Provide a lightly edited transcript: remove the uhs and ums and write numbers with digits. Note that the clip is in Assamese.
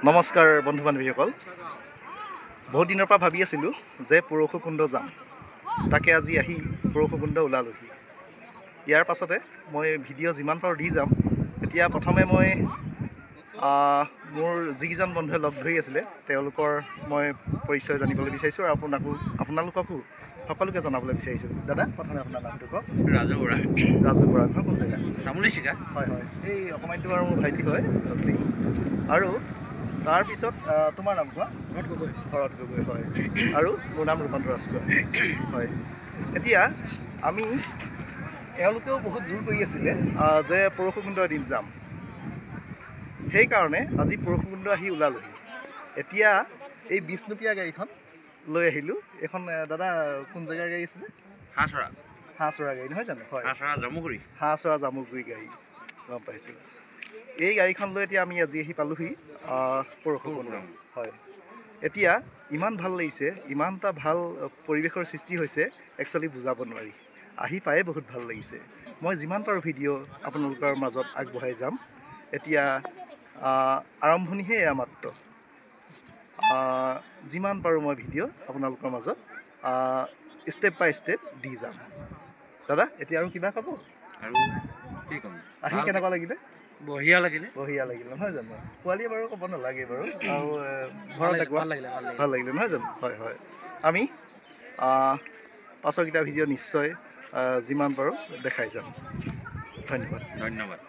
নমস্কাৰ বন্ধু বান্ধৱীসকল। বহুত দিনৰ পৰা ভাবি আছিলোঁ যে পৰশুকুণ্ড যাম, তাকে আজি আহি পৰশুকুণ্ড ওলালোহি। ইয়াৰ পাছতে মই ভিডিঅ' যিমান পাৰোঁ দি যাম। এতিয়া প্ৰথমে মই মোৰ যিকেইজন বন্ধুৱে লগ ধৰি আছিলে তেওঁলোকৰ মই পৰিচয় জানিবলৈ বিচাৰিছোঁ আৰু আপোনালোককো সকলোকে জনাবলৈ বিচাৰিছোঁ। দাদা, প্ৰথমে আপোনাৰ নামটো কওক। ৰাজু বৰা। ৰাজু বৰা, ঘৰ কোন জেগা? তামোলী চিকা। হয় হয়, এই অকণমানিটো আৰু মোৰ ভাইটি হয় আছিল। আৰু তাৰপিছত তোমাৰ নাম কোৱা? ভৰত গগৈ। ভৰত গগৈ, হয়। আৰু মোৰ নাম ৰূপান্তৰ ৰাজখোৱা, হয়। এতিয়া আমি এওঁলোকেও বহুত জোৰ কৰি আছিলে যে পৰশুকুণ্ড এদিন যাম। সেইকাৰণে আজি পৰশুকুণ্ড আহি ওলালোহি। এতিয়া এই বিষ্ণুপ্ৰিয়া গাড়ীখন লৈ আহিলোঁ। এইখন দাদা কোন জেগাৰ গাড়ী আছিলে? হাঁহচৰা গাড়ী নহয় জানো? হয়, হাঁহচৰা জামুগুৰি গাড়ী, গম পাইছোঁ। এই গাড়ীখন লৈ এতিয়া আমি আজি আহি পালোহি পৰশুকুণ্ড। হয়, এতিয়া ইমান ভাল লাগিছে, ইমান এটা ভাল পৰিৱেশৰ সৃষ্টি হৈছে, একচুৱেলি বুজাব নোৱাৰি। আহি পায়ে বহুত ভাল লাগিছে। মই যিমান পাৰোঁ ভিডিঅ' আপোনালোকৰ মাজত আগবঢ়াই যাম। এতিয়া আৰম্ভণিহে এয়া মাত্ৰ। যিমান পাৰোঁ মই ভিডিঅ' আপোনালোকৰ মাজত ষ্টেপ বাই ষ্টেপ দি যাম। দাদা, এতিয়া আৰু কিবা ক'ব? আৰু কি ক'ম, আহি কেনেকুৱা লাগিলে? বঢ়িয়া লাগিলে। বঢ়িয়া লাগিলে নহয় জানো? পোৱালীয়ে বাৰু ক'ব নালাগে বাৰু। আৰু ঘৰতে কোৱা ভাল লাগিলে নহয় জানো? হয় হয়, আমি পাছৰকেইটা ভিডিঅ' নিশ্চয় যিমান পাৰোঁ দেখাই যাম। ধন্যবাদ।